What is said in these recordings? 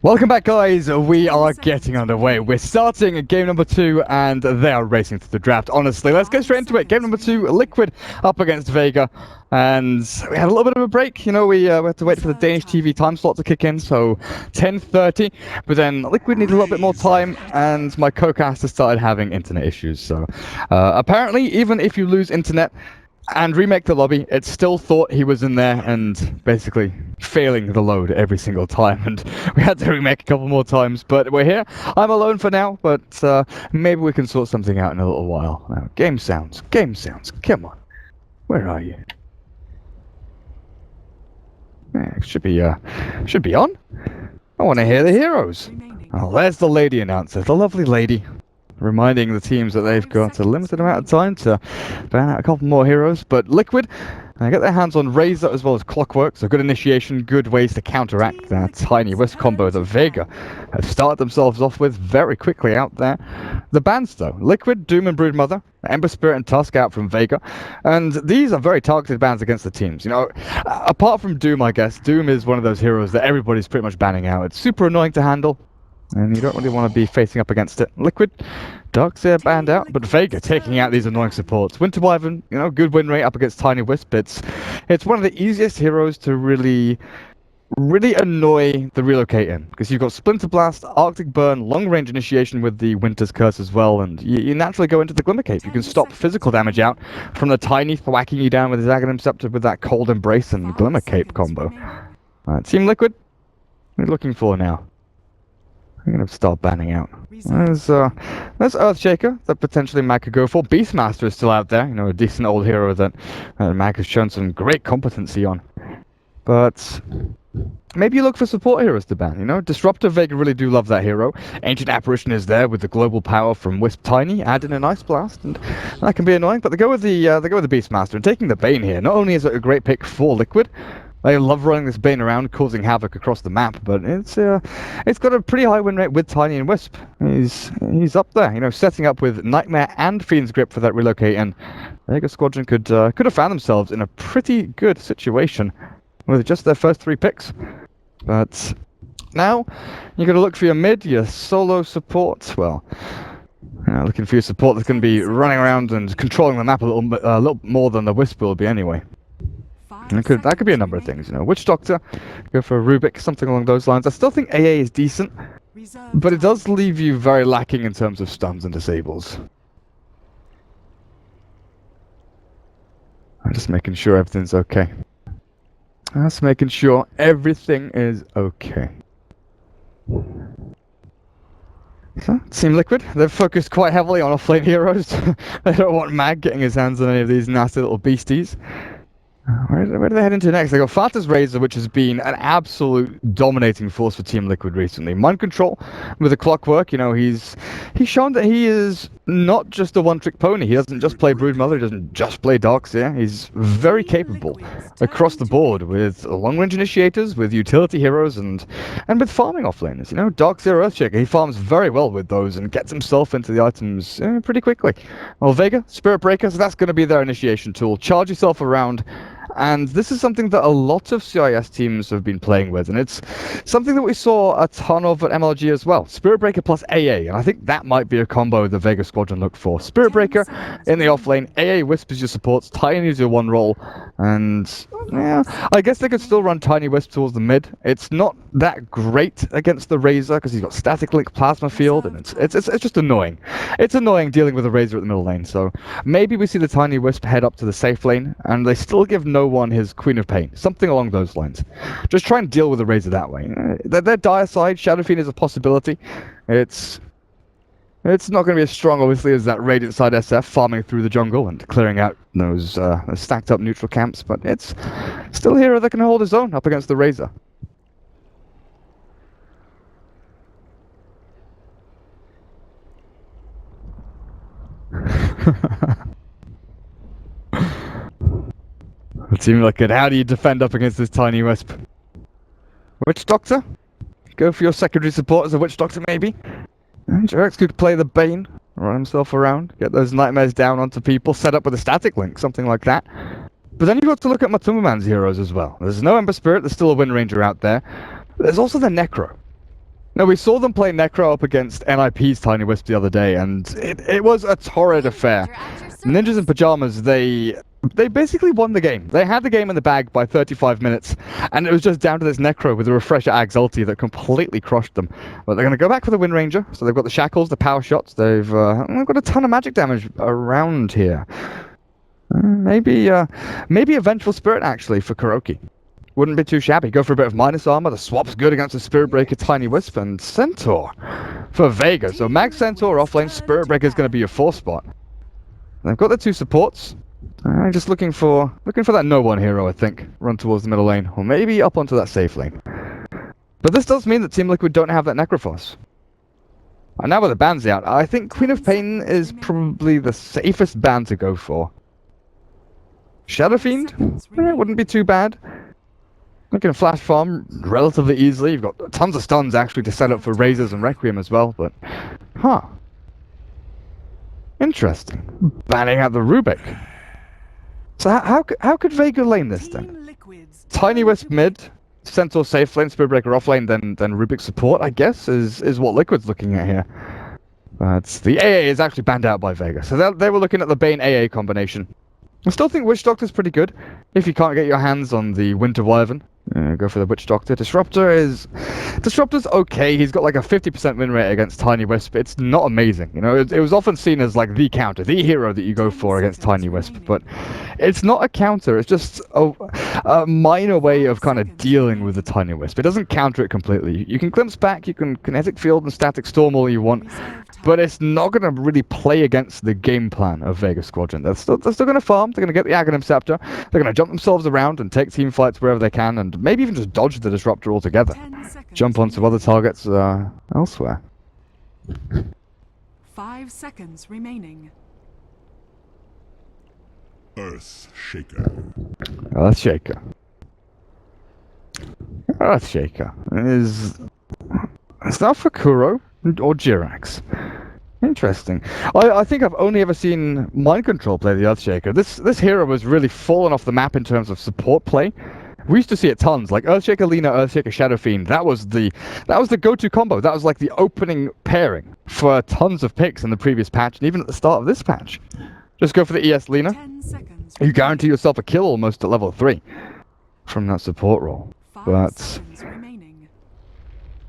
Welcome back, guys. We are getting underway. We're starting game number 2, and they are racing to the draft. Honestly, let's go straight into it. Game number 2, Liquid up against Vega. And we had a little bit of a break. You know, we had to wait for the Danish TV time slot to kick in, so 10:30. But then Liquid needed a little bit more time, and my co-caster started having internet issues. So apparently, even if you lose internet and remake the lobby, it still thought he was in there and basically failing the load every single time, and we had to remake a couple more times, but we're here. I'm alone for now, but maybe we can sort something out in a little while. Now, game sounds, come on. Where are you? Yeah, should be on. I want to hear the heroes. Oh, there's the lady announcer, the lovely lady, reminding the teams that they've got a limited amount of time to ban out a couple more heroes. But Liquid, they get their hands on Razor as well as Clockwork, so good initiation, good ways to counteract that tiny Wisp combo that Vega have started themselves off with very quickly out there. The bans though, Liquid, Doom and Broodmother, Ember Spirit and Tusk out from Vega, and these are very targeted bans against the teams. You know, apart from Doom, I guess, Doom is one of those heroes that everybody's pretty much banning out. It's super annoying to handle, and you don't really want to be facing up against it. Liquid, Darkseer banned out, but Vega taking out these annoying supports. Winter Wyvern, you know, good win rate up against Tiny Wisp. It's one of the easiest heroes to really annoy the relocate in, because you've got Splinter Blast, Arctic Burn, long range initiation with the Winter's Curse as well, and you naturally go into the Glimmer Cape. You can stop physical damage out from the Tiny thwacking you down with his Aghanim Scepter with that Cold Embrace and Glimmer Cape combo. Team Liquid, what are you looking for now? I'm going to start banning out. There's Earthshaker that potentially Mag could go for. Beastmaster is still out there, you know, a decent old hero that Mag has shown some great competency on. But maybe you look for support heroes to ban, you know? Disruptor, Vega really do love that hero. Ancient Apparition is there with the global power from Wisp Tiny, add in an Ice Blast, and that can be annoying, but they go with the Beastmaster, and taking the Bane here. Not only is it a great pick for Liquid, they love running this Bane around, causing havoc across the map, but it's got a pretty high win rate with Tiny and Wisp. He's up there, you know, setting up with Nightmare and Fiend's Grip for that relocate, and Vega Squadron could have found themselves in a pretty good situation with just their first 3 picks. But now you're going to look for your mid, your solo support. Well, looking for your support that's going to be running around and controlling the map a little more than the Wisp will be anyway. That could be a number of things, you know. Witch Doctor, go for a Rubik, something along those lines. I still think AA is decent, but it does leave you very lacking in terms of stuns and disables. I'm just making sure everything's okay. Just making sure everything is okay. So, Team Liquid, they've focused quite heavily on off-lane heroes. They don't want Mag getting his hands on any of these nasty little beasties. Where do they head into next? They got Fata's Razor, which has been an absolute dominating force for Team Liquid recently. Mind Control with the Clockwork, you know, he's shown that he is not just a one-trick pony. He doesn't just play Broodmother, he doesn't just play Darkseer. He's very capable across the board with long-range initiators, with utility heroes, and with farming offlaners. You know, Darkseer, Earthshaker, he farms very well with those and gets himself into the items pretty quickly. Well, Vega, Spirit Breaker, so that's going to be their initiation tool. Charge yourself around. And this is something that a lot of CIS teams have been playing with, and it's something that we saw a ton of at MLG as well. Spirit Breaker plus AA, and I think that might be a combo the Vega Squadron looked for. Spirit Breaker in the offlane, AA Wisp is your supports, Tiny is your one roll, and yeah, I guess they could still run Tiny Wisp towards the mid. It's not that great against the Razor because he's got Static Link, Plasma Field, and it's just annoying. It's annoying dealing with a Razor at the middle lane, so maybe we see the Tiny Wisp head up to the safe lane, and they still give no one his Queen of Pain, something along those lines. Just try and deal with the Razor that way. Their dire side, Shadow Fiend is a possibility. It's not going to be as strong, obviously, as that Radiant side SF farming through the jungle and clearing out those stacked up neutral camps, but it's still a hero that can hold his own up against the Razor. Team Liquid, how do you defend up against this Tiny Wisp? Witch Doctor? Go for your secondary support as a Witch Doctor, maybe? Jarex could play the Bane, run himself around, get those nightmares down onto people, set up with a Static Link, something like that. But then you've got to look at Matumbaman's heroes as well. There's no Ember Spirit, there's still a Wind Ranger out there. There's also the Necro. No, we saw them play Necro up against NIP's Tiny Wisp the other day, and it was a torrid affair. Ninjas in Pajamas, they basically won the game. They had the game in the bag by 35 minutes, and it was just down to this Necro with a Refresher Ags ulti that completely crushed them. But they're going to go back for the Wind Ranger, so they've got the Shackles, the Power Shots, they've got a ton of magic damage around here. Maybe a Vengeful Spirit, actually, for Kuroki. Wouldn't be too shabby. Go for a bit of minus armor. The swap's good against the Spirit Breaker, Tiny Wisp, and Centaur for Vega. So Max Centaur offlane, Spirit Breaker is going to be your 4th spot. They've got the 2 supports. Just looking for that no one hero, I think. Run towards the middle lane, or maybe up onto that safe lane. But this does mean that Team Liquid don't have that Necrophos. And now with the bans out, I think Queen of Pain is probably the safest ban to go for. Shadow Fiend? Wouldn't be too bad. You can flash farm relatively easily. You've got tons of stuns actually to set up for Razors and Requiem as well, but... Interesting. Banning out the Rubik. So how could Vega lane this then? Tiny Wisp mid, Centaur safe lane, Spirit Breaker off lane, then Rubik support, I guess, is what Liquid's looking at here. But the AA is actually banned out by Vega, so they were looking at the Bane AA combination. I still think Witch Doctor's pretty good, if you can't get your hands on the Winter Wyvern. Go for the Witch Doctor. Disruptor's okay. He's got like a 50% win rate against Tiny Wisp. It's not amazing. You know, it was often seen as like the counter, the hero that you go for against Tiny Wisp. But it's not a counter. It's just a minor way of kind of dealing with the Tiny Wisp. It doesn't counter it completely. You can glimpse back, you can Kinetic Field and Static Storm all you want, but it's not going to really play against the game plan of Vega Squadron. They're still going to farm. They're going to get the Aghanim Scepter. They're going to jump themselves around and take team fights wherever they can, and maybe even just dodge the Disruptor altogether. Jump onto other targets elsewhere. 5 seconds remaining. Earthshaker. Earthshaker. Earthshaker is that for Kuro or Jirax? Interesting. I think I've only ever seen Mind Control play the Earthshaker. This hero has really fallen off the map in terms of support play. We used to see it tons, like Earthshaker Lina, Earthshaker Shadow Fiend. That was the go-to combo. That was like the opening pairing for tons of picks in the previous patch, and even at the start of this patch. Just go for the ES Lina. You guarantee yourself a kill almost at level 3 from that support role. But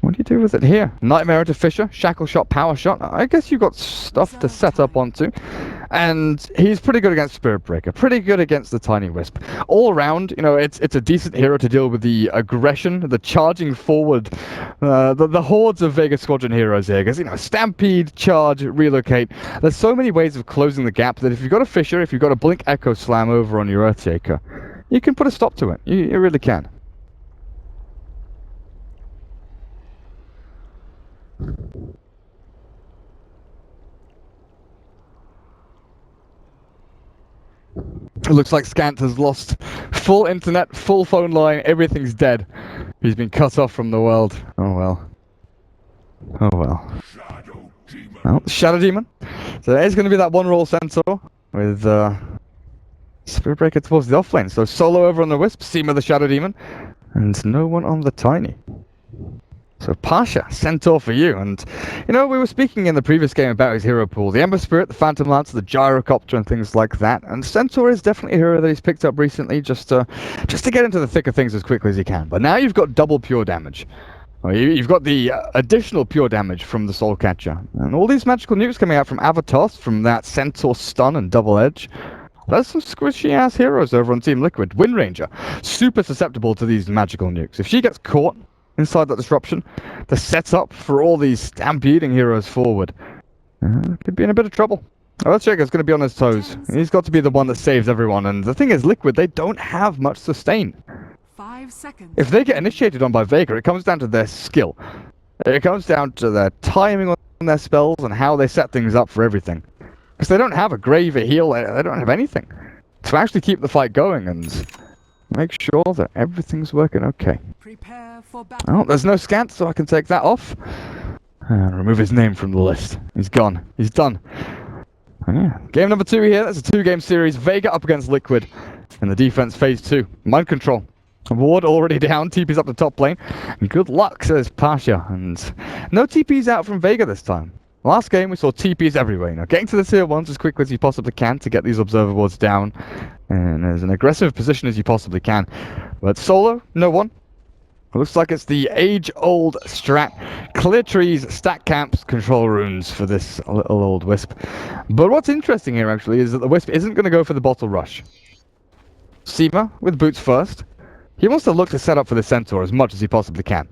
what do you do with it here? Nightmare into Fisher, Shackle Shot, Power Shot. I guess you've got stuff to set up onto. And he's pretty good against Spirit Breaker, pretty good against the Tiny Wisp. All around, you know, it's a decent hero to deal with the aggression, the charging forward, the hordes of Vega Squadron heroes here. Because, you know, Stampede, Charge, Relocate. There's so many ways of closing the gap that if you've got a Fisher, if you've got a Blink Echo Slam over on your Earthshaker, you can put a stop to it. You really can. It looks like Scant has lost full internet, full phone line, everything's dead. He's been cut off from the world. Oh well. Oh well. Well, Shadow Demon. So there's going to be that one roll Centaur with Spirit Breaker towards the offlane. So solo over on the Wisp, Seema the Shadow Demon, and no one on the Tiny. So Pasha, Centaur for you. And, you know, we were speaking in the previous game about his hero pool. The Ember Spirit, the Phantom Lance, the Gyrocopter and things like that. And Centaur is definitely a hero that he's picked up recently just to get into the thick of things as quickly as he can. But now you've got double pure damage. Well, you've got the additional pure damage from the Soul Catcher. And all these magical nukes coming out from Avatos, from that Centaur stun and double edge. There's some squishy-ass heroes over on Team Liquid. Wind Ranger, super susceptible to these magical nukes. If she gets caught inside that disruption, the setup for all these stampeding heroes forward could be in a bit of trouble. Earthshaker's going to be on his toes. He's got to be the one that saves everyone. And the thing is, Liquid, they don't have much sustain. 5 seconds. If they get initiated on by Vega, it comes down to their skill. It comes down to their timing on their spells and how they set things up for everything. Because they don't have a grave, a heal, they don't have anything to actually keep the fight going and make sure that everything's working okay. Prepare for battle. Oh, there's no Scant, so I can take that off. Remove his name from the list. He's gone. He's done. Yeah. Game number 2 here. That's a 2-game series. Vega up against Liquid in the defense phase 2. Mind Control. Ward already down, TP's up the top lane. Good luck, says Pasha. And no TP's out from Vega this time. Last game we saw TP's everywhere. You know, getting to the tier 1s as quickly as you possibly can to get these observer wards down. And as an aggressive position as you possibly can. But solo, no one. Looks like it's the age-old strat. Clear trees, stack camps, control runes for this little old Wisp. But what's interesting here, actually, is that the Wisp isn't going to go for the bottle rush. Seema, with boots first. He wants to look to set up for the Centaur as much as he possibly can.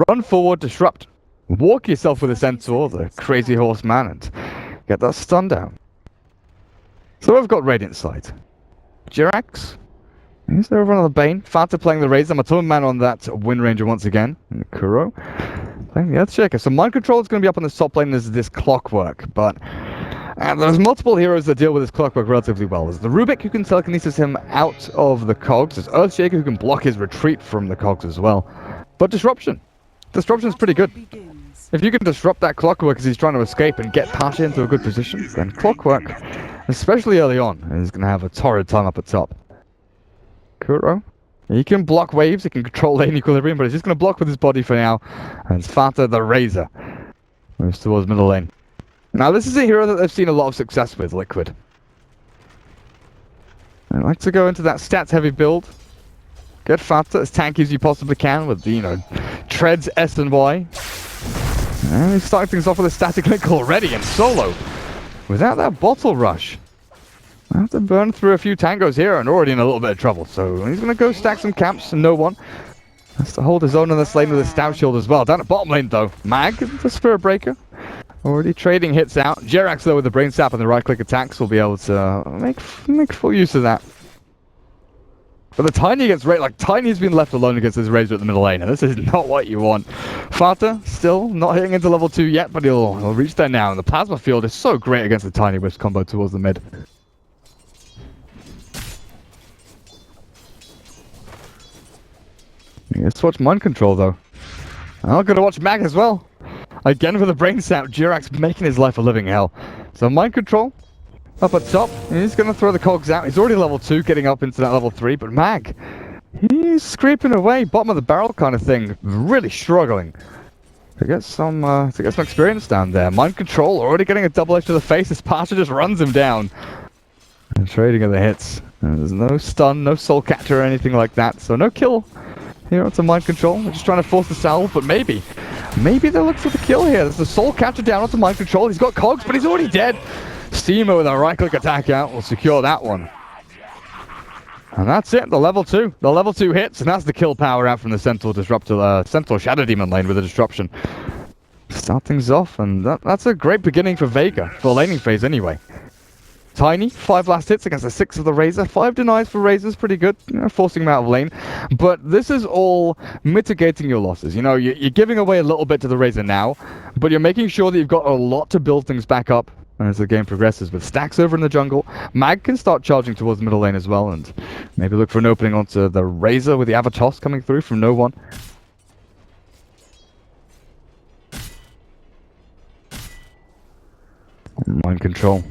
Run forward, disrupt. Walk yourself with the Centaur, the crazy horseman, and get that stun down. So we've got Radiant Sight. Jirax. He's there over on the Bane. Fanta playing the Razor. Matoma Man on that Wind Ranger once again. And Kuro playing the Earthshaker. So Mind Control is going to be up on the top lane as this Clockwork. But there's multiple heroes that deal with this Clockwork relatively well. There's the Rubik who can telekinesis him out of the cogs. There's Earthshaker who can block his retreat from the cogs as well. But Disruption. Disruption's pretty good. If you can disrupt that Clockwork as he's trying to escape and get Pasha into a good position, then Clockwork, especially early on, is going to have a torrid time up at top. Kuro. He can block waves, he can control lane equilibrium, but he's just going to block with his body for now. And Fanta the Razor moves towards middle lane. Now this is a hero that they've seen a lot of success with, Liquid. I like to go into that stats-heavy build. Get Fanta as tanky as you possibly can with the, treads S and Y. And he's starting things off with a static link already in solo. Without that bottle rush. I have to burn through a few tangos here and already in a little bit of trouble. So he's going to go stack some camps and no one. Has to hold his own on this lane with a stout shield as well. Down at bottom lane though. Mag, the Spirit Breaker. Already trading hits out. Jerax though with the Brain Sap and the right click attacks will be able to make full use of that. But the Tiny gets Tiny's been left alone against this Razor at the middle lane, and this is not what you want. Fata still not hitting into level 2 yet, but he'll reach there now. And the Plasma Field is so great against the Tiny Wisp combo towards the mid. Let's watch Mind Control though. I'm gonna watch Mag as well. Again with the Brain Sap, Jirax making his life a living hell. So Mind Control up at top. He's gonna throw the cogs out. He's already level 2, getting up into that level 3. But Mag, he's scraping away, bottom of the barrel kind of thing. Really struggling to get some experience down there. Mind Control already getting a double edge to the face as Pasha just runs him down. And trading of the hits. And there's no stun, no soul catcher or anything like that. So no kill here onto Mind Control. They're just trying to force the salve, but maybe they'll look for the kill here. There's the soul catcher down onto Mind Control. He's got cogs, but he's already dead. Steamer with a right-click attack out will secure that one. And that's it, the level 2. The level 2 hits, and that's the kill power out from the Centaur Shadow Demon lane with the disruption. Start things off, and that's a great beginning for Vega, for laning phase anyway. Tiny, 5 last hits against the 6 of the Razor. 5 denies for Razor's pretty good, forcing him out of lane. But this is all mitigating your losses. You're giving away a little bit to the Razor now, but you're making sure that you've got a lot to build things back up as the game progresses. With stacks over in the jungle, Mag can start charging towards the middle lane as well, and maybe look for an opening onto the Razor with the Avatos coming through from no one. Mind Control.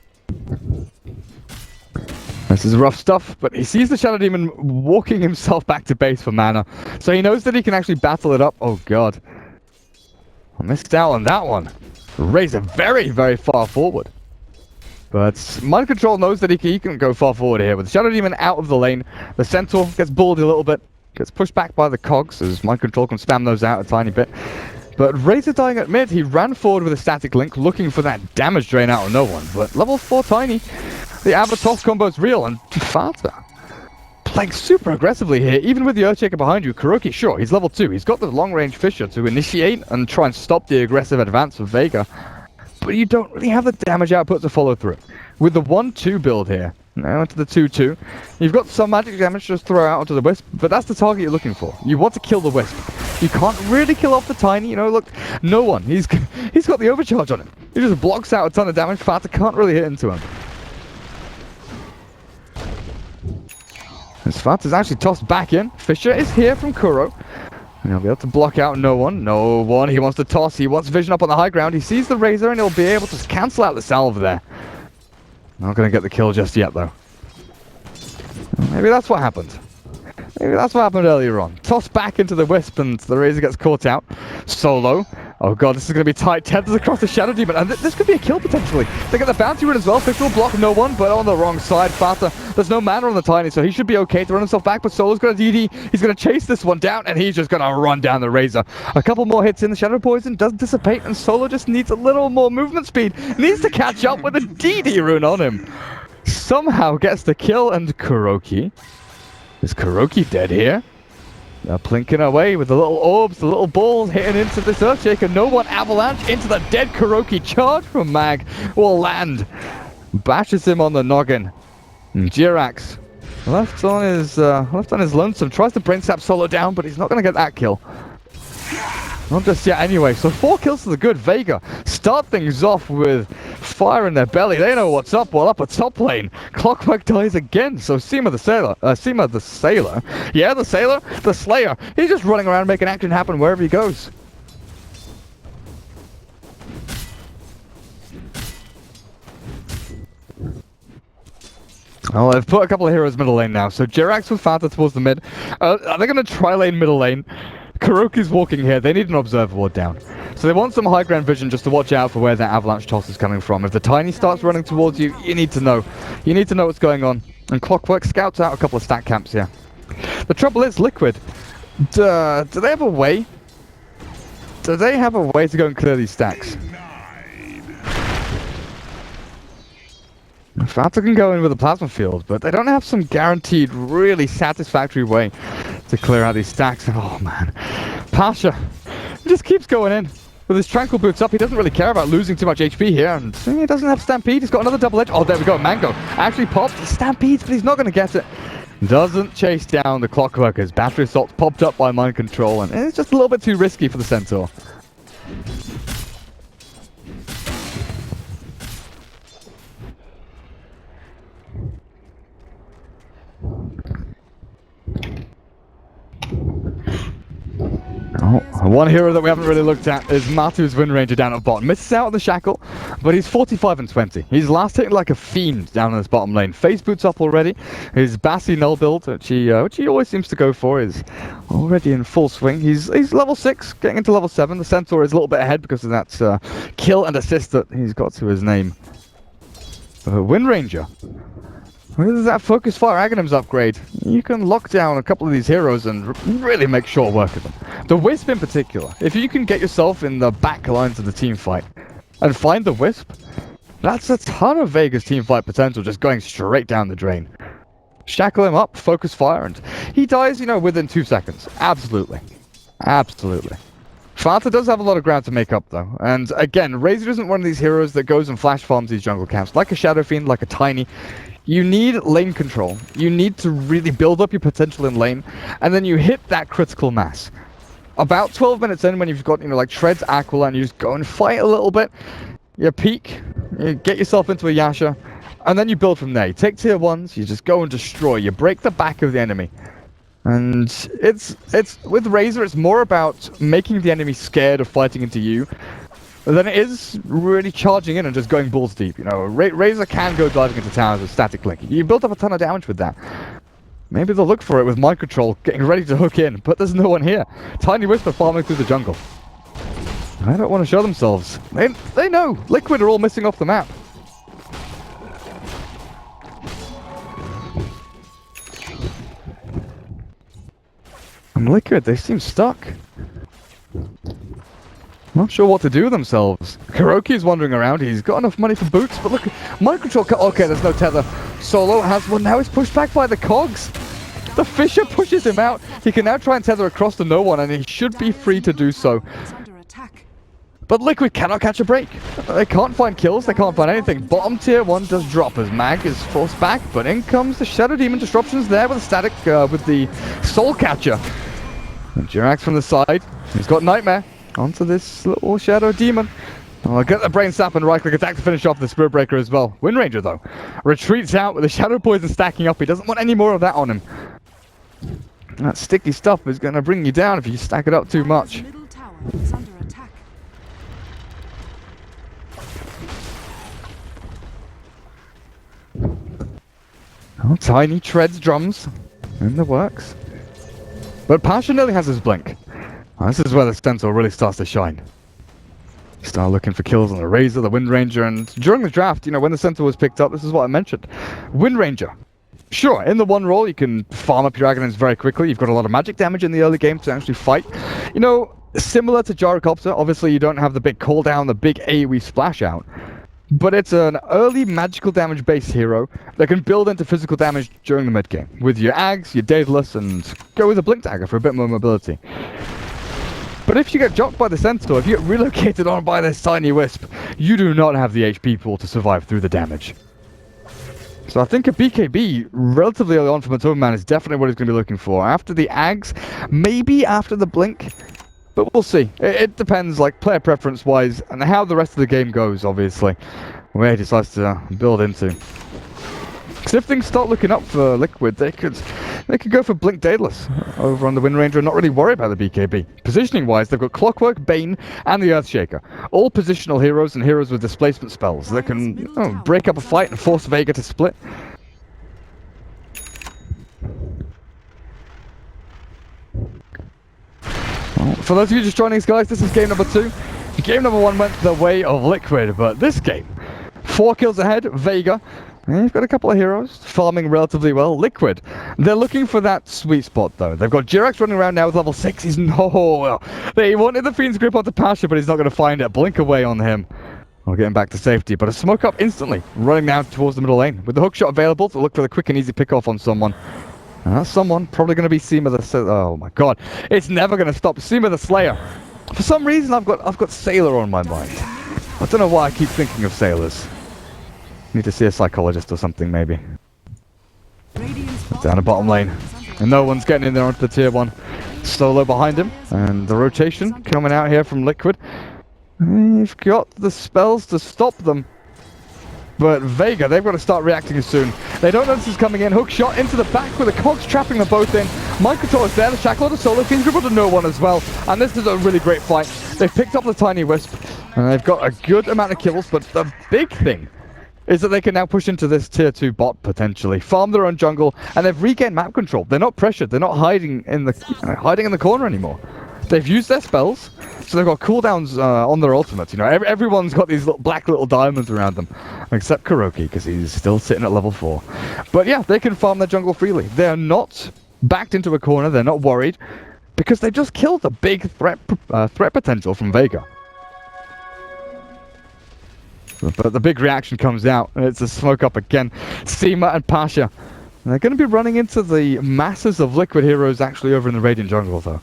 This is rough stuff, but he sees the Shadow Demon walking himself back to base for mana, so he knows that he can actually battle it up. Oh god. I missed out on that one. Razor very, very far forward. But Mind Control knows that he can go far forward here. With the Shadow Demon out of the lane, the Centaur gets bullied a little bit, gets pushed back by the cogs as Mind Control can spam those out a tiny bit. But Razor dying at mid, he ran forward with a static link, looking for that damage drain out of no one. But level 4 Tiny, the Avatos combo's real, and Fata playing super aggressively here, even with the Earthshaker behind you. Kuroki, sure, he's level 2. He's got the long-range Fissure to initiate and try and stop the aggressive advance of Vega. But you don't really have the damage output to follow through. With the 1-2 build here, now into the 2-2, you've got some magic damage to just throw out onto the Wisp, but that's the target you're looking for. You want to kill the Wisp. You can't really kill off the Tiny, look, no one. He's got the overcharge on him. He just blocks out a ton of damage. Fata can't really hit into him. As Fata's actually tossed back in. Fissure is here from Kuro. And he'll be able to block out no one. No one. He wants to toss. He wants vision up on the high ground. He sees the Razor and he'll be able to cancel out the salve there. Not going to get the kill just yet, though. Maybe that's what happened. Maybe that's what happened earlier on. Tossed back into the Wisp and the Razor gets caught out. Solo. Oh god, this is going to be tight. Tethers across the Shadow Demon, and this could be a kill potentially. They get the Bounty Rune as well. Fish will block no one, but on the wrong side. Fata, there's no mana on the Tiny, so he should be okay to run himself back, but Solo's got a DD. He's going to chase this one down, and he's just going to run down the Razor. A couple more hits in, the Shadow Poison does dissipate, and Solo just needs a little more movement speed. Needs to catch up with a DD Rune on him. Somehow gets the kill, and Kuroki. Is Kuroki dead here? They're plinking away with the little orbs, the little balls hitting into this Earthshaker. No one avalanche into the dead Kuroki. Charge from Mag will land. Bashes him on the noggin. And Jirax left on his lonesome. Tries to brain sap Solo down, but he's not going to get that kill. Not just yet anyway. So 4 kills to the good. Vega start things off with fire in their belly. They know what's up while up at top lane. Clockwork dies again. So Seema the Sailor. Yeah, the Sailor. The Slayer. He's just running around making action happen wherever he goes. Oh, they've put a couple of heroes middle lane now. So Jirax with Fanta towards the mid. Are they going to try lane middle lane? Kuroki's walking here. They need an observer ward down. So they want some high ground vision just to watch out for where that avalanche toss is coming from. If the Tiny starts running towards you, you need to know. You need to know what's going on. And Clockwork scouts out a couple of stack camps here. The trouble is, Liquid, do they have a way? Do they have a way to go and clear these stacks? Fata can go in with a plasma field, but they don't have some guaranteed, really satisfactory way to clear out these stacks. Oh man, Pasha just keeps going in with his tranquil boots up. He doesn't really care about losing too much HP here, and he doesn't have Stampede. He's got another double edge. Oh, there we go. Mango actually popped Stampedes, but he's not going to get it. Doesn't chase down the Clockworkers. Battery assault popped up by Mind Control, and it's just a little bit too risky for the Centaur. Oh, one hero that we haven't really looked at is Matu's Wind Ranger down at bottom. Misses out on the Shackle, but he's 45 and 20. He's last hitting like a fiend down in this bottom lane. Phase boots up already. His Bassi null build, which he always seems to go for, is already in full swing. He's level 6, getting into level 7. The Centaur is a little bit ahead because of that kill and assist that he's got to his name. Wind Ranger. With that Focus Fire Aghanims upgrade, you can lock down a couple of these heroes and really make short work of them. The Wisp in particular, if you can get yourself in the back lines of the team fight and find the Wisp, that's a ton of Vega's team fight potential just going straight down the drain. Shackle him up, Focus Fire, and he dies, within 2 seconds. Absolutely. Absolutely. Fanta does have a lot of ground to make up though, and again, Razor isn't one of these heroes that goes and flash farms these jungle camps. Like a Shadow Fiend, like a Tiny, you need lane control. You need to really build up your potential in lane, and then you hit that critical mass. About 12 minutes in, when you've got, like Treads, Aquila, and you just go and fight a little bit, you peek, you get yourself into a Yasha, and then you build from there. You take tier 1s, you just go and destroy, you break the back of the enemy. And it's with Razor, it's more about making the enemy scared of fighting into you than it is really charging in and just going balls deep. Razor can go diving into towers with static link. You built up a ton of damage with that. Maybe they'll look for it with Mind Control getting ready to hook in, but there's no one here. Tiny Whisper farming through the jungle. They don't want to show themselves. They know Liquid are all missing off the map. Liquid, they seem stuck. Not sure what to do with themselves. Kuroki's wandering around. He's got enough money for boots, but look, Mind Control. Okay, there's no tether. Solo has one. Now he's pushed back by the cogs. The Fisher pushes him out. He can now try and tether across to no one, and he should be free to do so. But Liquid cannot catch a break. They can't find kills. They can't find anything. Bottom tier 1 does drop as Mag is forced back, but in comes the Shadow Demon. Disruptions there with the static, with the Soul Catcher. And Jirax from the side. He's got Nightmare onto this little Shadow Demon. I'll get the Brain Sap and right-click attack to finish off the Spirit Breaker as well. Wind Ranger, though, retreats out with the Shadow Poison stacking up. He doesn't want any more of that on him. That sticky stuff is going to bring you down if you stack it up too much. Middle tower is under attack. Oh, Tiny treads drums in the works. But Pasha nearly has his blink. This is where the Centaur really starts to shine. Start looking for kills on the Razor, the Wind Ranger, and during the draft, you know, when the Centaur was picked up, this is what I mentioned. Wind Ranger. Sure, in the one role, you can farm up your Dragonins very quickly. You've got a lot of magic damage in the early game to actually fight. You know, similar to Gyrocopter, obviously you don't have the big cooldown, the big AoE splash out. But it's an early magical damage based hero that can build into physical damage during the mid game. With your Ags, your Daedalus, and go with a Blink Dagger for a bit more mobility. But if you get jocked by the Centaur, if you get relocated on by this tiny wisp, you do not have the HP pool to survive through the damage. So I think a BKB relatively early on from a Toberman is definitely what he's going to be looking for. After the Ags, maybe after the Blink, but we'll see. It depends, like, player preference wise, and how the rest of the game goes, obviously, where he decides to build into. Because if things start looking up for Liquid, they could go for Blink Daedalus over on the Wind Ranger and not really worry about the BKB. Positioning wise, they've got Clockwork, Bane, and the Earthshaker. All positional heroes and heroes with displacement spells that can break up a fight and force Vega to split. Well, for those of you just joining us, guys, this is game number 2. Game number 1 went the way of Liquid, but this game, 4 kills ahead, Vega. And you've got a couple of heroes farming relatively well. Liquid, they're looking for that sweet spot though. They've got Jirax running around now with level 6. He's they wanted the Fiend's Grip onto Pasha, but he's not going to find it. Blink away on him. We'll get him back to safety, but a smoke up instantly, running now towards the middle lane. With the hook shot available to look for the quick and easy pick off on someone. And that's someone probably going to be Seema the... Oh my god. It's never going to stop. Seema the Slayer. For some reason, I've got Sailor on my mind. I don't know why I keep thinking of Sailors. Need to see a psychologist or something, maybe. Down the bottom lane. And no one's getting in there onto the tier 1. Solo behind him. And the rotation coming out here from Liquid. You've got the spells to stop them. But Vega, they've got to start reacting soon. They don't know this is coming in. Hook shot into the back with the cogs trapping them both in. Mind control is there. The Shackle of the Solo Fiend's Grip to no one as well. And this is a really great fight. They've picked up the Tiny Wisp. And they've got a good amount of kills. But the big thing is that they can now push into this tier 2 bot potentially, farm their own jungle, and they've regained map control. They're not pressured. They're not hiding in the corner anymore. They've used their spells, so they've got cooldowns on their ultimates. You know, everyone's got these black little diamonds around them, except Kuroki because he's still sitting at level 4. But yeah, they can farm their jungle freely. They're not backed into a corner. They're not worried because they just killed the big threat potential from Vega. But the big reaction comes out, and it's a smoke up again. Seema and Pasha. And they're going to be running into the masses of Liquid heroes actually over in the Radiant jungle, though.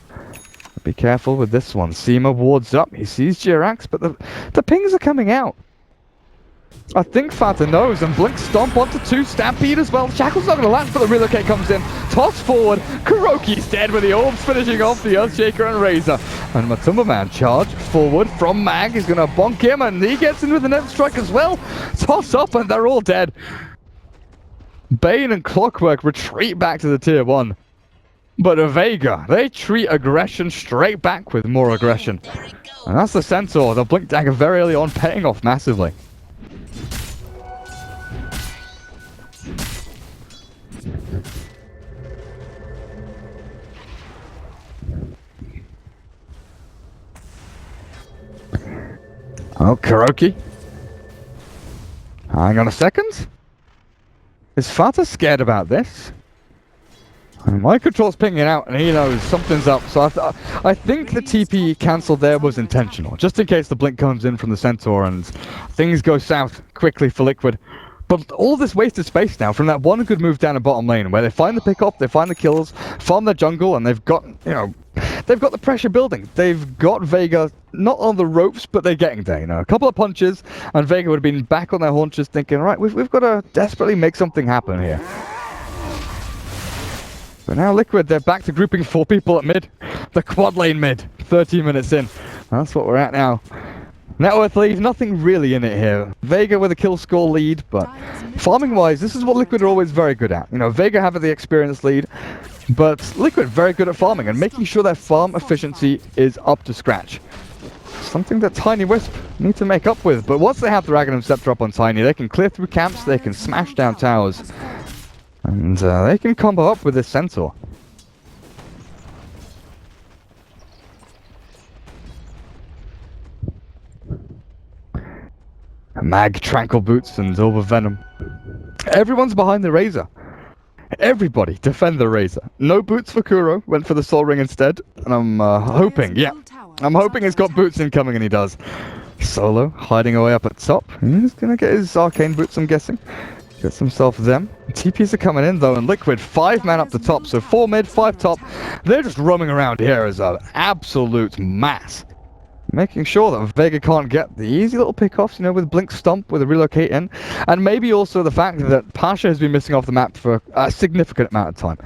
Be careful with this one. Seema wards up. He sees Jirax, but the pings are coming out. I think Fata knows, and Blink stomp onto 2. Stampede as well. Shackle's not going to land, but the relocate comes in. Toss forward. Kuroki's dead with the orbs finishing off the Earthshaker and Razor. And Matumba charge forward from Mag. He's going to bonk him, and he gets in with the net strike as well. Toss up, and they're all dead. Bane and Clockwork retreat back to the tier 1. But Vega, they treat aggression straight back with more aggression. And that's the Centaur. The Blink Dagger very early on paying off massively. Oh, Kuroki. Hang on a second. Is Fata scared about this? My control's pinging out, and he knows something's up. So I think the TP cancel there was intentional, just in case the blink comes in from the Centaur and things go south quickly for Liquid. But all this wasted space now from that one good move down the bottom lane, where they find the pick up, they find the kills, farm their jungle, and they've got, you know, they've got the pressure building. They've got Vega not on the ropes, but they're getting there. You know, a couple of punches, and Vega would have been back on their haunches, thinking, right, we've got to desperately make something happen here. But now Liquid, they're back to grouping 4 people at mid. The quad lane mid, 13 minutes in. That's what we're at now. Net worth lead, nothing really in it here. Vega with a kill score lead, but farming-wise, this is what Liquid are always very good at. You know, Vega having the experience lead, but Liquid very good at farming and making sure their farm efficiency is up to scratch. Something that Tiny Wisp need to make up with. But once they have the Dragon Scepter up on Tiny, they can clear through camps, they can smash down towers. And they can combo up with this Centaur. Mag, Tranquil Boots, and Orb of Venom. Everyone's behind the Razor. Everybody defend the Razor. No boots for Kuro, went for the Soul Ring instead. And I'm hoping, yeah. I'm hoping he's got boots incoming, and he does. Solo, hiding away up at top. He's gonna get his arcane boots, I'm guessing. Gets himself them. TPs are coming in though, and Liquid, 5 man up the top, so 4 mid, 5 top. They're just roaming around here as an absolute mass. Making sure that Vega can't get the easy little pickoffs, you know, with Blink Stomp, with a relocate in. And maybe also the fact that Pasha has been missing off the map for a significant amount of time.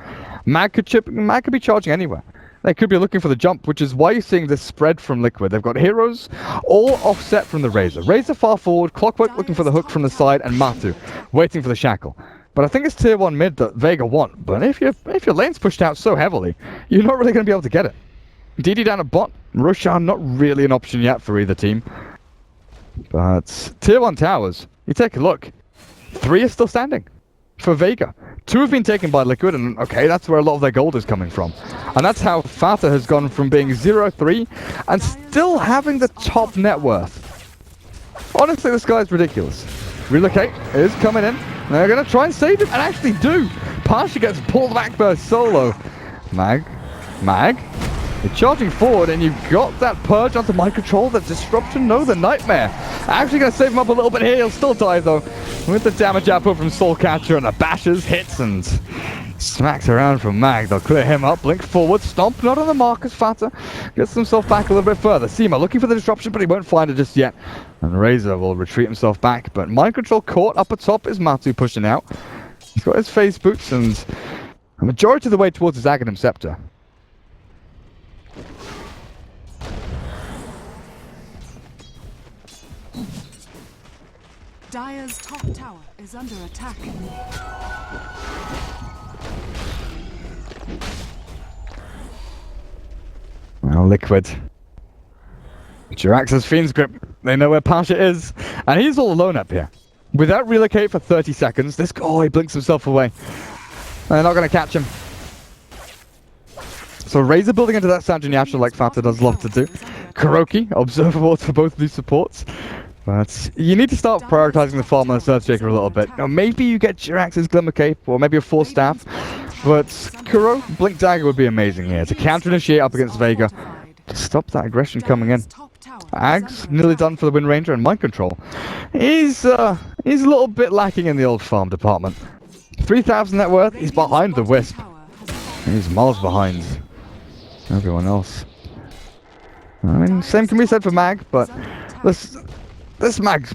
Mag could be charging anywhere. They could be looking for the jump, which is why you're seeing this spread from Liquid. They've got heroes all offset from the Razor. Razor far forward, Clockwork looking for the hook from the side, and Matu waiting for the shackle. But I think it's tier 1 mid that Vega want. But if your lane's pushed out so heavily, you're not really going to be able to get it. DD down a bot. Roshan not really an option yet for either team. But tier 1 towers, you take a look. 3 are still standing for Vega. 2 have been taken by Liquid, and okay, that's where a lot of their gold is coming from. And that's how Fata has gone from being 0-3 and still having the top net worth. Honestly, this guy's ridiculous. Relocate is coming in. They're going to try and save him, and actually do. Pasha gets pulled back by Solo. Mag. You're charging forward, and you've got that purge onto my control, the disruption, no, the nightmare. Actually going to save him up a little bit here. He'll still die, though, with the damage output from Soul Catcher, and the bashes, hits, and smacks around from Mag. They'll clear him up, blink forward, stomp, not on the mark as Fata gets himself back a little bit further. Seema looking for the disruption, but he won't find it just yet. And Razor will retreat himself back, but mind control caught up atop is Matu pushing out. He's got his phase boots, and a majority of the way towards his Aghanim Scepter. Dire's top tower is under attack. Well, Liquid. Jirax's Fiend's Grip. They know where Pasha is. And he's all alone up here. Without relocate for 30 seconds. This guy blinks himself away. They're not going to catch him. So Razor building into that Sanjin Yasha like Fata does love to do. Kuroki, Observer Wards for both of these supports. But you need to start prioritizing the farm on the Surf Shaker a little bit. Now, maybe you get Jirax's Glimmer Cape, or maybe a Force Staff. But Kuro, Blink Dagger would be amazing here to counter-initiate up against Vega. To stop that aggression coming in. Ags, nearly done for the Wind Ranger, and Mind Control. He's a little bit lacking in the old farm department. 3,000 net worth, he's behind the Wisp. He's miles behind everyone else. I mean, same can be said for Mag, but this Mag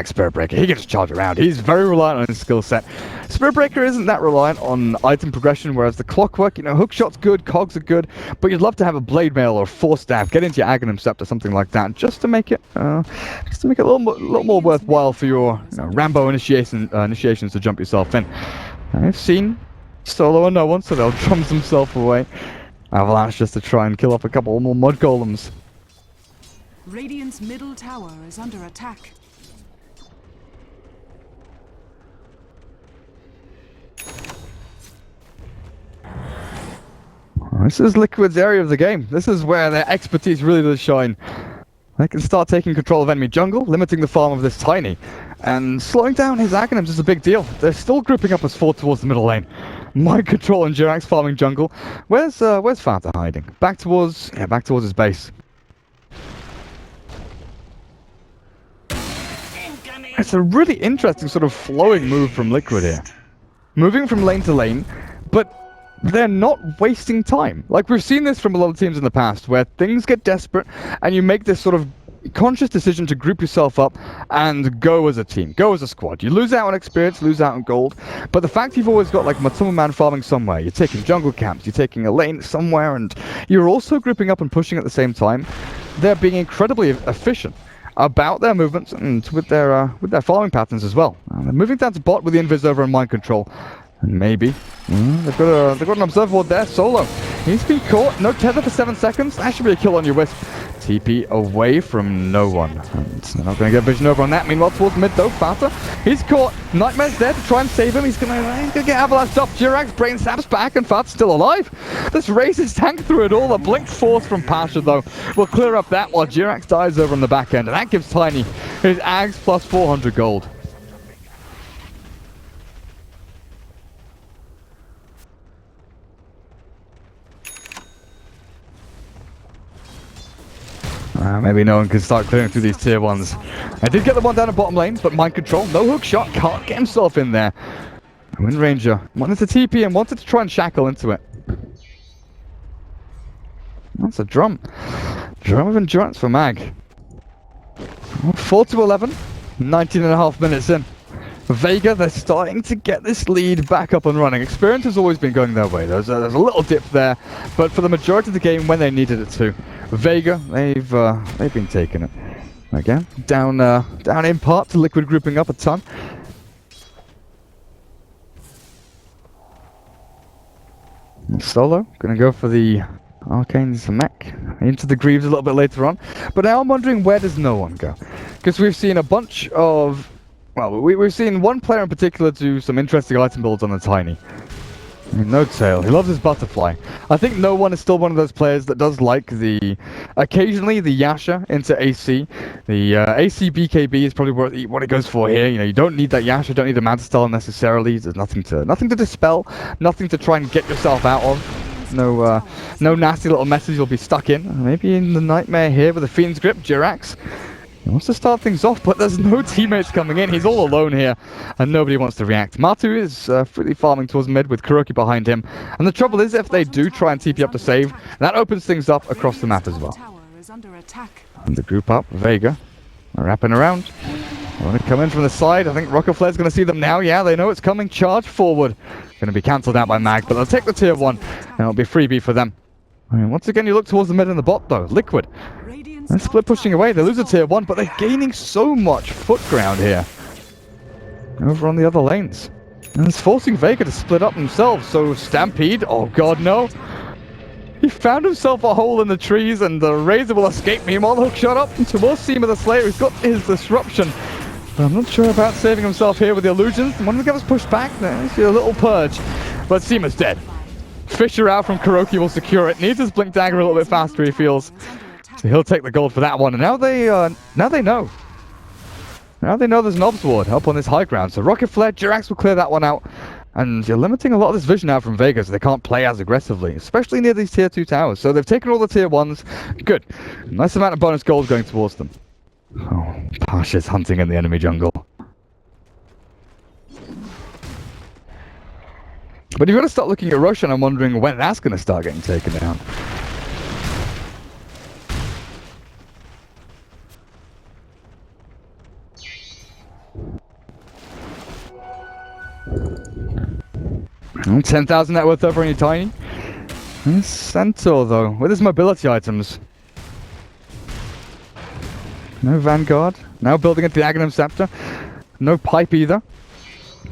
Spirit Breaker, he can just charge around. He's very reliant on his skill set. Spirit Breaker isn't that reliant on item progression, whereas the Clockwork, you know, Hookshot's good, Cogs are good, but you'd love to have a Blade Mail or a Force Staff, get into your Aghanim Scepter, something like that, just to make it a little more worthwhile for your Rambo initiations to jump yourself in. I've seen Solo or no one, so they'll drums themselves away. Avalanche just to try and kill off a couple more Mud Golems. Radiant's middle tower is under attack. This is Liquid's area of the game. This is where their expertise really does shine. They can start taking control of enemy jungle, limiting the farm of this Tiny, and slowing down his Aghanims is a big deal. They're still grouping up as 4 towards the middle lane. Mind Control and Jirax farming jungle. Where's Fanta hiding? Back towards his base. It's a really interesting sort of flowing move from Liquid here. Moving from lane to lane, but they're not wasting time. Like, we've seen this from a lot of teams in the past, where things get desperate, and you make this sort of conscious decision to group yourself up and go as a team, go as a squad. You lose out on experience, lose out on gold, but the fact you've always got like Matsumo Man farming somewhere, you're taking jungle camps, you're taking a lane somewhere, and you're also grouping up and pushing at the same time, they're being incredibly efficient about their movements and with their farming patterns as well. They're moving down to bot with the Invis over and Mind Control. Maybe. They've got an observer board there. Solo. He's been caught. No tether for 7 seconds. That should be a kill on your Wisp. TP away from no one. And they're not going to get vision over on that. Meanwhile, towards mid though, Fata. He's caught. Nightmare's there to try and save him. He's gonna get avalashed off. Jirax brain snaps back, and Fata's still alive. This race is tanked through it all. The blink force from Pasha though will clear up that while Jirax dies over on the back end, and that gives Tiny his Ags plus 400 gold. Maybe no one can start clearing through these tier 1s. I did get the one down at bottom lane, but mind control, no hook shot, can't get himself in there. Wind Ranger wanted to TP and wanted to try and shackle into it. That's a drum. Drum of endurance for Mag. 4-11, 19.5 minutes in. Vega, they're starting to get this lead back up and running. Experience has always been going their way. There's a little dip there, but for the majority of the game when they needed it to, Vega, they've been taking it. Again, down in part to Liquid grouping up a ton. And Solo, gonna go for the Arcane's mech into the Greaves a little bit later on. But now I'm wondering, where does no one go? Because we've seen a bunch of... Well, we've seen one player in particular do some interesting item builds on the Tiny. No tail. He loves his butterfly. I think no one is still one of those players that does like occasionally the Yasha into AC. The AC BKB is probably what it goes for here. You know, you don't need that Yasha, don't need the Manta Style necessarily. There's nothing to dispel, nothing to try and get yourself out of. No nasty little message you'll be stuck in. Maybe in the Nightmare here with the Fiend's Grip, Jirax. He wants to start things off, but there's no teammates coming in. He's all alone here, and nobody wants to react. Matu is freely farming towards mid with Kuroki behind him. And the trouble is, if they do try and TP up to save, that opens things up across the map as well. And the group up, Vega, wrapping around. Want to come in from the side. I think Rocket Flare's going to see them now. Yeah, they know it's coming. Charge forward. Going to be cancelled out by Mag, but they'll take the tier 1, and it'll be freebie for them. I mean, once again, you look towards the mid and the bot, though. Liquid. And split pushing away. They lose a tier 1, but they're gaining so much foot ground here. Over on the other lanes. And it's forcing Vega to split up themselves. So Stampede, oh god, no. He found himself a hole in the trees, and the Razor will escape. Meanwhile, hook shot up towards Seema the Slayer. He's got his disruption. But I'm not sure about saving himself here with the illusions. One of the guys pushed back. There's a little purge. But Seema's dead. Fisher out from Kuroki will secure it. Needs his Blink Dagger a little bit faster, he feels. So he'll take the gold for that one, and now they know. Now they know there's an Obs Ward up on this high ground. So Rocket Flare, Jirax will clear that one out, and you're limiting a lot of this vision out from Vega, so they can't play as aggressively, especially near these tier 2 towers. So they've taken all the tier 1s. Good. Nice amount of bonus gold going towards them. Oh, Pasha's hunting in the enemy jungle. But you've got to start looking at Roshan and wondering when that's going to start getting taken down. And 10,000 net worth over on your Tiny. And Centaur though, with his mobility items. No Vanguard. Now building into the Aghanim Scepter. No pipe either.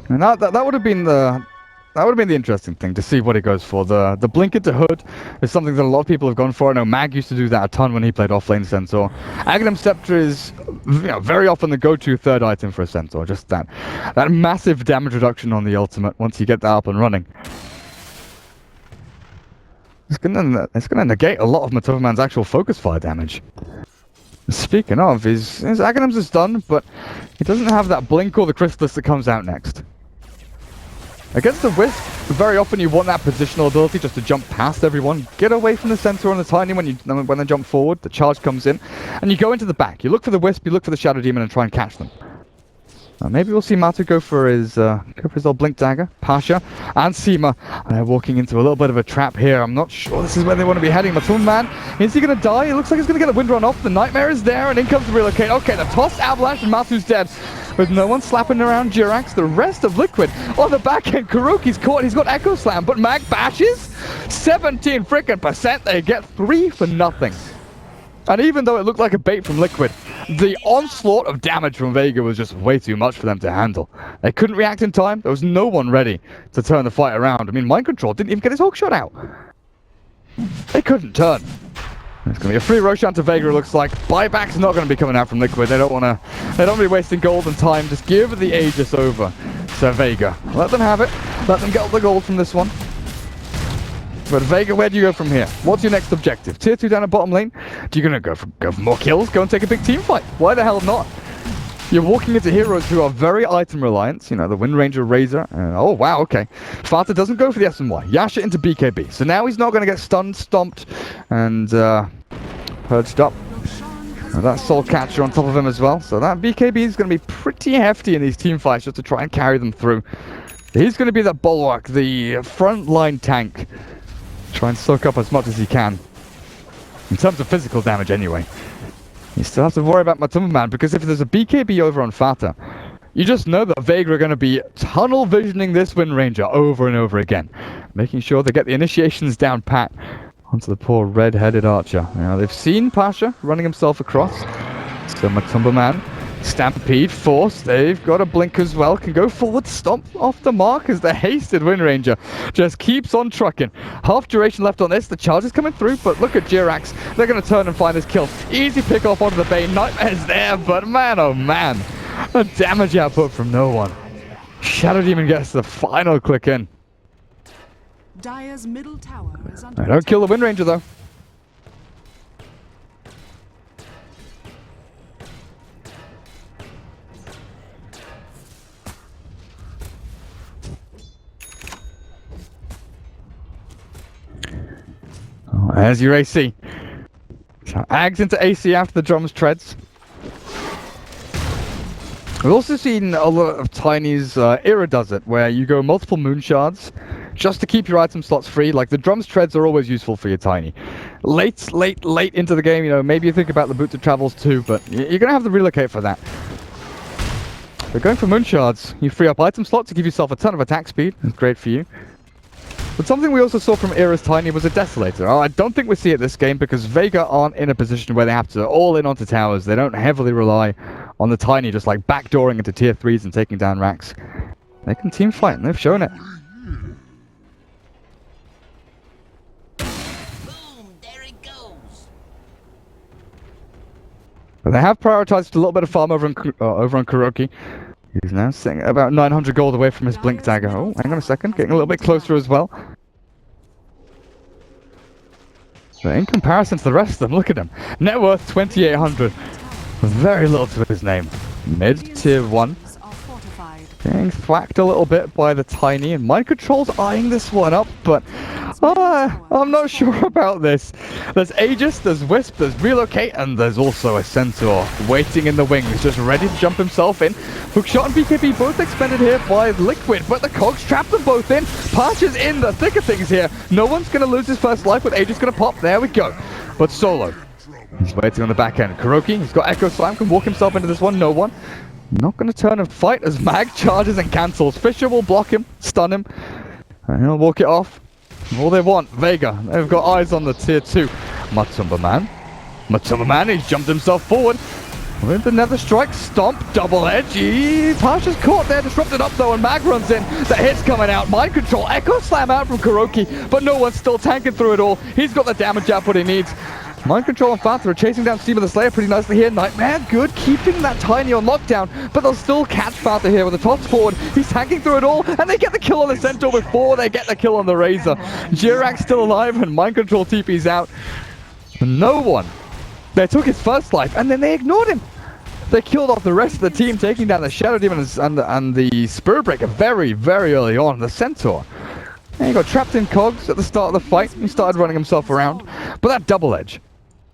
And that would have been the interesting thing to see what he goes for. The blink into hood is something that a lot of people have gone for. I know Mag used to do that a ton when he played offlane Centaur. Aghanim Scepter is very often the go-to third item for a Centaur. Just that massive damage reduction on the ultimate once you get that up and running. It's gonna negate a lot of Matovaman's actual focus fire damage. Speaking of, his Aghanim's is done, but he doesn't have that blink or the Chrysalis that comes out next. Against the Wisp, very often you want that positional ability just to jump past everyone, get away from the Centaur and the Tiny when they jump forward, the charge comes in, and you go into the back. You look for the Wisp, you look for the Shadow Demon and try and catch them. Maybe we'll see Matu go for his old Blink Dagger. Pasha and Seema are walking into a little bit of a trap here. I'm not sure this is where they want to be heading. Matovaman, is he going to die? It looks like he's going to get a wind run off. The Nightmare is there, and in comes the Relocate. Okay, the toss avalanche and Matu's dead. With no one slapping around Jirax, the rest of Liquid on the back end. Kuroki's caught, he's got Echo Slam, but Mag bashes 17 frickin' %. They get 3 for nothing. And even though it looked like a bait from Liquid, The onslaught of damage from Vega was just way too much for them to handle. They couldn't react in time. There was no one ready to turn the fight around. I mean, Mind Control didn't even get his hook shot out. They couldn't turn. It's going to be a free Roshan to Vega, it looks like. Buyback's not going to be coming out from Liquid. They don't want to be wasting gold and time. Just give the Aegis over to Vega. Let them have it. Let them get all the gold from this one. But Vega, where do you go from here? What's your next objective? Tier 2 down at bottom lane? Do you gonna go for more kills? Go and take a big team fight? Why the hell not? You're walking into heroes who are very item reliant. You know, the Wind Ranger, Razor. Oh wow, okay. Fata doesn't go for the S&Y. Yasha into BKB. So now he's not gonna get stunned, stomped, and purged up. And that Soul Catcher on top of him as well. So that BKB is gonna be pretty hefty in these team fights just to try and carry them through. He's gonna be the bulwark, the frontline tank. Try and soak up as much as he can. In terms of physical damage anyway. You still have to worry about Matumba Man, because if there's a BKB over on Fata, you just know that Vega are going to be tunnel visioning this Wind Ranger over and over again. Making sure they get the initiations down pat onto the poor red-headed archer. Now they've seen Pasha running himself across. So Matumba Man, Stampede, Force, they've got a blink as well, can go forward, stomp off the mark as the hasted Wind Ranger just keeps on trucking. Half duration left on this, the charge is coming through, but look at Jirax, they're going to turn and find this kill. Easy pick off onto the Bane, Nightmare's there, but man oh man, a damage output from no one. Shadow Demon gets the final click in. Dire's middle tower is under Don't kill the Wind Ranger though. There's your AC. So Ags into AC after the drums treads. We've also seen a lot of Tiny's Era does it, where you go multiple moon shards just to keep your item slots free. Like the drums treads are always useful for your Tiny. Late into the game, you know, maybe you think about the boot to travels too, but you're going to have to relocate for that. But going for moon shards, you free up item slots to give yourself a ton of attack speed. It's great for you. But something we also saw from Era's Tiny was a Desolator. I don't think we see it this game because Vega aren't in a position where they have to all in onto towers. They don't heavily rely on the Tiny just like backdooring into tier 3s and taking down racks. They can team fight and they've shown it. Boom, there it goes. But they have prioritized a little bit of farm over on Kuroki. He's now sitting about 900 gold away from his Blink Dagger. Oh, hang on a second. Getting a little bit closer as well. But in comparison to the rest of them, look at him. Net worth 2,800. Very little to his name. Mid tier 1. Getting thwacked a little bit by the Tiny. And Mind Control's eyeing this one up, but I'm not sure about this. There's Aegis, there's Wisp, there's Relocate, and there's also a Centaur waiting in the wings, just ready to jump himself in. Hookshot and BKB both expended here by Liquid, but the Cogs trap them both in. Parcher's in the thick of things here. No one's going to lose his first life, with Aegis going to pop. There we go. But Solo, he's waiting on the back end. Kuroki, he's got Echo Slam, can walk himself into this one. No one. Not going to turn and fight as Mag charges and cancels. Fisher will block him, stun him, and he'll walk it off. All they want, Vega, they've got eyes on the tier 2. Matumba Man, he's jumped himself forward. With the Nether Strike, stomp, double edge. Pasha's caught there, disrupted up though, and Mag runs in. The hit's coming out. Mind Control, Echo Slam out from Kuroki, but no one's still tanking through it all. He's got the damage output he needs. Mind Control and Fanta are chasing down Steam of the Slayer pretty nicely here. Nightmare, good, keeping that Tiny on lockdown, but they'll still catch Fanta here with the tops forward. He's tanking through it all, and they get the kill on the Centaur before they get the kill on the Razor. Jirax still alive, and Mind Control TP's out. No one. They took his first life, and then they ignored him. They killed off the rest of the team, taking down the Shadow Demon and the Spirit Breaker very, very early on. The Centaur. And he got trapped in Cogs at the start of the fight. He started running himself around. But that double edge.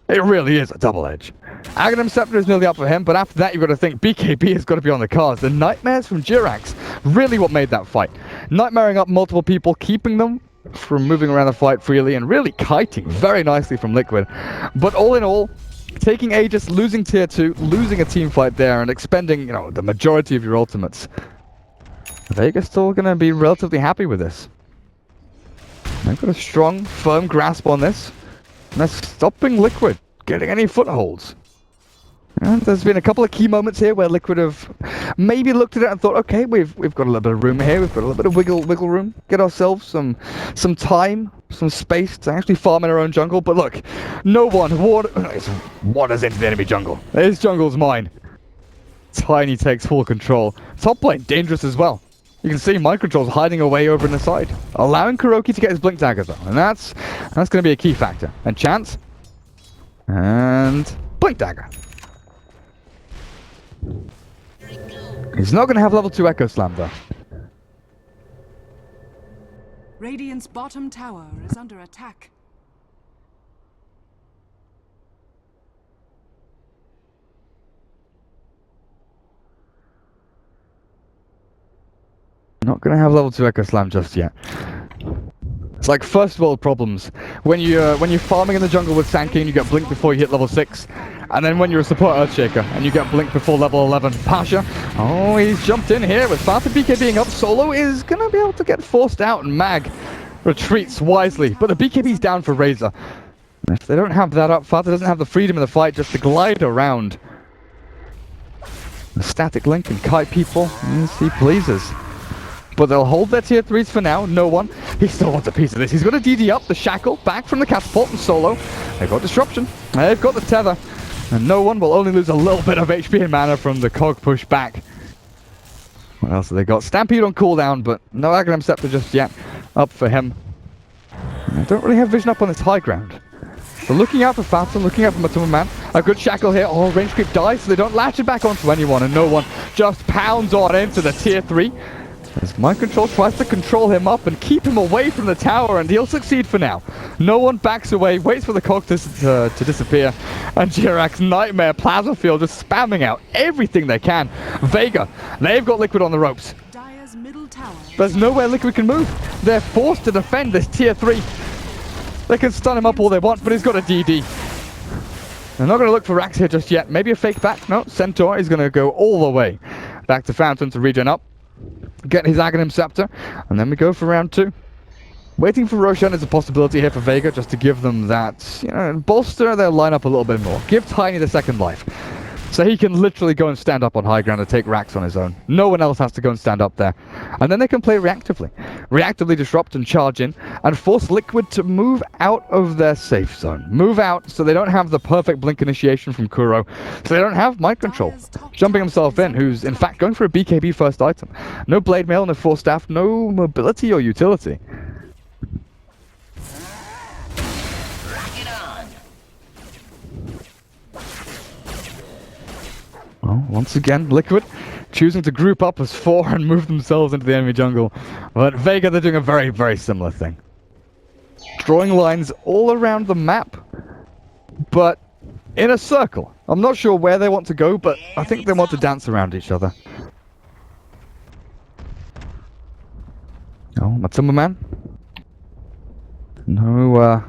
It really is a double edge. Aghanim Scepter is nearly up for him, but after that you've got to think BKB has got to be on the cards. The Nightmares from Jirax, really what made that fight. Nightmaring up multiple people, keeping them from moving around the fight freely, and really kiting very nicely from Liquid. But all in all, taking Aegis, losing tier 2, losing a team fight there, and expending, you know, the majority of your ultimates. Vega's still going to be relatively happy with this. They've got a strong, firm grasp on this. And they're stopping Liquid getting any footholds. And there's been a couple of key moments here where Liquid have maybe looked at it and thought, okay, we've got a little bit of room here, we've got a little bit of wiggle room, get ourselves some time, some space to actually farm in our own jungle. But look, no one wanders into the enemy jungle. His jungle's mine. Tiny takes full control. Top lane, dangerous as well. You can see Mind Control's hiding away over in the side, allowing Kuroki to get his Blink Dagger though, and that's going to be a key factor. And Chance, and Blink Dagger. He's not going to have level 2 Echo Slam though. Radiant's bottom tower is under attack. Not going to have level 2 Echo Slam just yet. It's like first world problems. When you're farming in the jungle with Sand King, you get Blink before you hit level 6. And then when you're a support Earthshaker and you get Blink before level 11. Pasha, oh, he's jumped in here with Fata BK being up. Solo is going to be able to get forced out, and Mag retreats wisely. But the BKB's down for Razor. And if they don't have that up, Fata doesn't have the freedom in the fight just to glide around. The static link and kite people as he pleases. But they'll hold their tier 3s for now. No one. He still wants a piece of this. He's got a DD up, the shackle, back from the catapult, and Solo. They've got disruption. They've got the tether. And no one will only lose a little bit of HP and mana from the cog push back. What else have they got? Stampede on cooldown, but no Aghanim Scepter just yet. Up for him. I don't really have vision up on this high ground. So looking out for Fata, looking out for Matuma Man. A good shackle here. Oh, range creep dies, so they don't latch it back onto anyone. And no one just pounds on into the tier 3. As Mind Control tries to control him up and keep him away from the tower, and he'll succeed for now. No one backs away, waits for the cog to disappear, and Jirak's Nightmare Plasma Field just spamming out everything they can. Vega, they've got Liquid on the ropes. Dire's middle tower. There's nowhere Liquid can move. They're forced to defend this tier 3. They can stun him up all they want, but he's got a DD. They're not going to look for Rax here just yet. Maybe a fake back. No, Centaur is going to go all the way back to Fountain to regen up. Get his Aghanim Scepter, and then we go for round 2. Waiting for Roshan is a possibility here for Vega, just to give them that, bolster their lineup a little bit more. Give Tiny the second life, so he can literally go and stand up on high ground and take Rax on his own. No one else has to go and stand up there. And then they can play reactively. Reactively disrupt and charge in, and force Liquid to move out of their safe zone. Move out so they don't have the perfect Blink initiation from Kuro, so they don't have Mind Control. Jumping himself in, who's in fact going for a BKB first item. No Blade Mail, no Force Staff, no mobility or utility. Well, once again, Liquid choosing to group up as 4 and move themselves into the enemy jungle. But Vega, they're doing a very, very similar thing. Drawing lines all around the map, but in a circle. I'm not sure where they want to go, but I think they want to dance around each other. Oh, Matsuma Man. No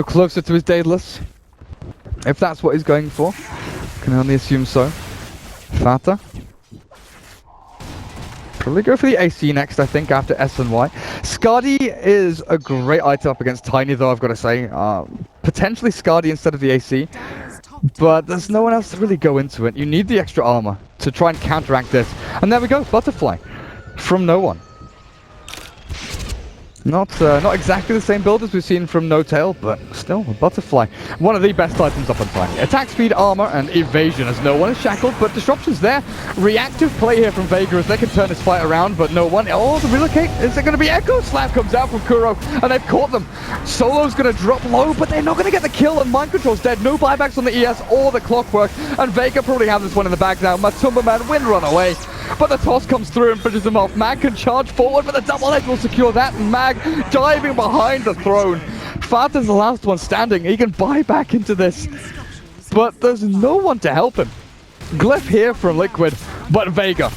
closer to his Daedalus. If that's what he's going for. Can only assume so. Fata. Probably go for the AC next, I think, after S and Y. Skadi is a great item up against Tiny, though, I've got to say. Potentially Skadi instead of the AC. But there's no one else to really go into it. You need the extra armor to try and counteract this. And there we go, Butterfly. From no one. Not exactly the same build as we've seen from No Tail, but still, a Butterfly. One of the best items up on Tiny. Attack speed, armor, and evasion as no one is shackled, but disruption's there. Reactive play here from Vega as they can turn this fight around, but no one. Oh, the relocate. Is it going to be Echo? Slap comes out from Kuro, and they've caught them. Solo's going to drop low, but they're not going to get the kill, and Mind Control's dead. No buybacks on the ES or the Clockwork, and Vega probably have this one in the bag now. Matumba Man, wind run away. But the toss comes through and finishes him off. Mag can charge forward, but the double edge will secure that. And Mag diving behind the throne. Fata's the last one standing. He can buy back into this. But there's no one to help him. Glyph here from Liquid, but Vega.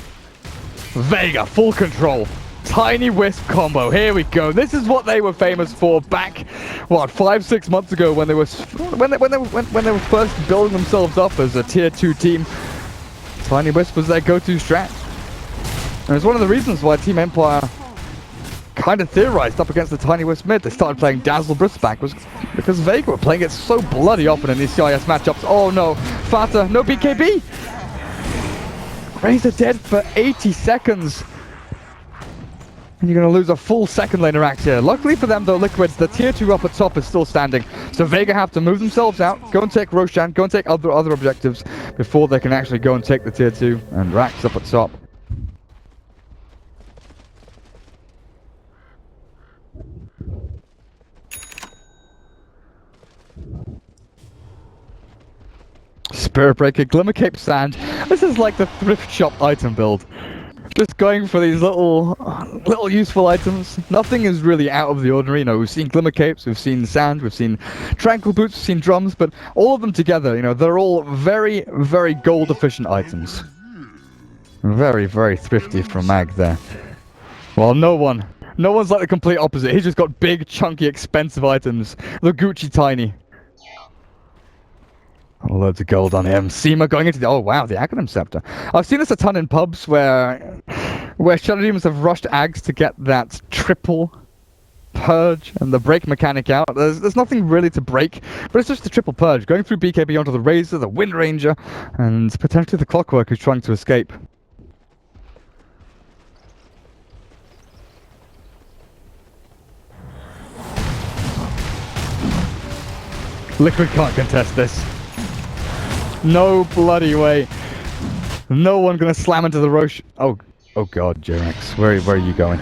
Vega, full control. Tiny Wisp combo. Here we go. This is what they were famous for back, what, 5-6 months ago when they were first building themselves up as a tier 2 team. Tiny Wisp was their go-to strat. And it's one of the reasons why Team Empire kind of theorized up against the Tiny Wisp mid. They started playing Dazzle Bristback was because Vega were playing it so bloody often in these CIS matchups. Oh no, Fata, no BKB! Razor dead for 80 seconds. And you're going to lose a full second laner axe here. Luckily for them though, Liquid, the tier 2 up at top is still standing. So Vega have to move themselves out, go and take Roshan, go and take other objectives before they can actually go and take the tier 2 and Rax up at top. Spirit Breaker, Glimmer Cape Sand. This is like the thrift shop item build. Just going for these little useful items. Nothing is really out of the ordinary. You know, we've seen Glimmer Capes, we've seen Sand, we've seen Tranquil Boots, we've seen Drums, but all of them together, you know, they're all very, very gold efficient items. Very, very thrifty from Mag there. Well, no one's like the complete opposite. He's just got big, chunky, expensive items. The Gucci Tiny. Oh, loads of gold on him. Seema going into the... Oh, wow, the Aghanim Scepter. I've seen this a ton in pubs where Shadow Demons have rushed Ags to get that triple purge and the break mechanic out. There's nothing really to break, but it's just the triple purge. Going through BKB onto the Razor, the Wind Ranger, and potentially the Clockwork who's trying to escape. Liquid can't contest this. No bloody way. No one gonna slam into the Roche. Oh god, Jirax. Where are you going?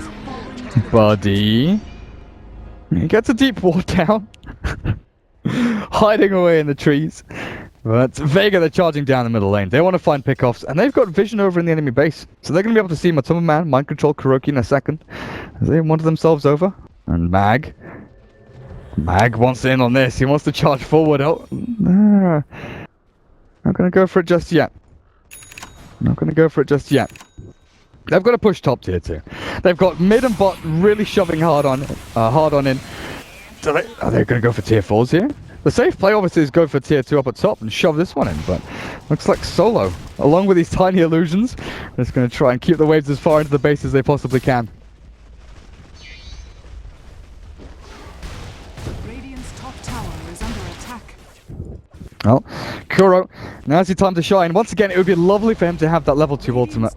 Buddy. He gets a deep wall down. Hiding away in the trees. But Vega, they're charging down the middle lane. They want to find pickoffs, and they've got vision over in the enemy base. So they're gonna be able to see Matuma Man, Mind Control Kuroki in a second. As they wander themselves over. And Mag wants in on this. He wants to charge forward. Oh, not going to go for it just yet. Not going to go for it just yet. They've got to push top tier 2. They've got mid and bot really shoving hard on in. So are they going to go for tier 4s here? The safe play obviously is go for tier 2 up at top and shove this one in, but looks like Solo, along with these tiny illusions, are just going to try and keep the waves as far into the base as they possibly can. Well, Kuro, now's your time to shine. Once again, it would be lovely for him to have that level 2 ultimate.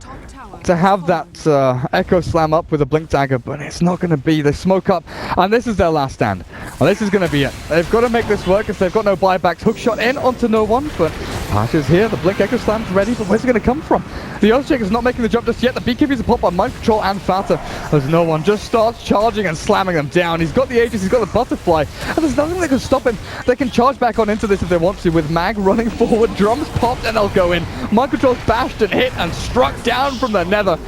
To have that Echo Slam up with a Blink Dagger, but it's not going to be. They smoke up, and this is their last stand. Well, this is going to be it. They've got to make this work if they've got no buybacks. Hook shot in onto no one, but Pasha's here. The Blink Echo Slam's ready, but where's it going to come from? The Earthshaker's not making the jump just yet. The BKB's a pop by Mind Control and Fata. As no one just starts charging and slamming them down. He's got the Aegis, he's got the Butterfly, and there's nothing that can stop him. They can charge back on into this if they want to, with Mag running forward, Drums popped, and they'll go in. Mind Control's bashed and hit and struck down from the nether.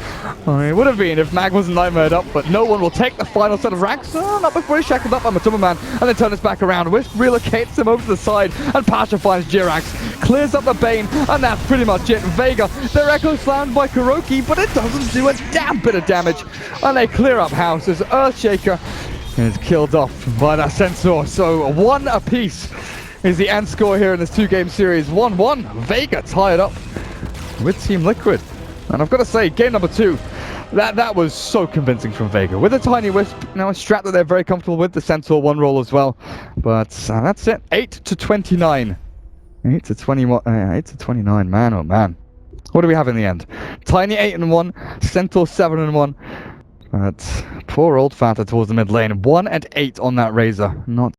Oh, it would have been if Mag wasn't nightmared up, but no one will take the final set of racks. Oh, not before he's shackled up by Matuma Man, and then turns back around. Wisp relocates him over to the side, and Pasha finds Jirax, clears up the Bane, and that's pretty much it. Vega, they're Echo Slammed by Kuroki, but it doesn't do a damn bit of damage, and they clear up house as Earthshaker is killed off by that Centaur. So 1 apiece is the end score here in this 2-game series. 1-1, Vega tied up with Team Liquid. And I've got to say, game number 2, that was so convincing from Vega. With a tiny Wisp, now a strat that they're very comfortable with, the Centaur 1 roll as well. But that's it, 8-29. 8-29, man oh man. What do we have in the end? Tiny 8-1, Centaur 7-1. But poor old Fata towards the mid lane, 1-8 on that Razor. Not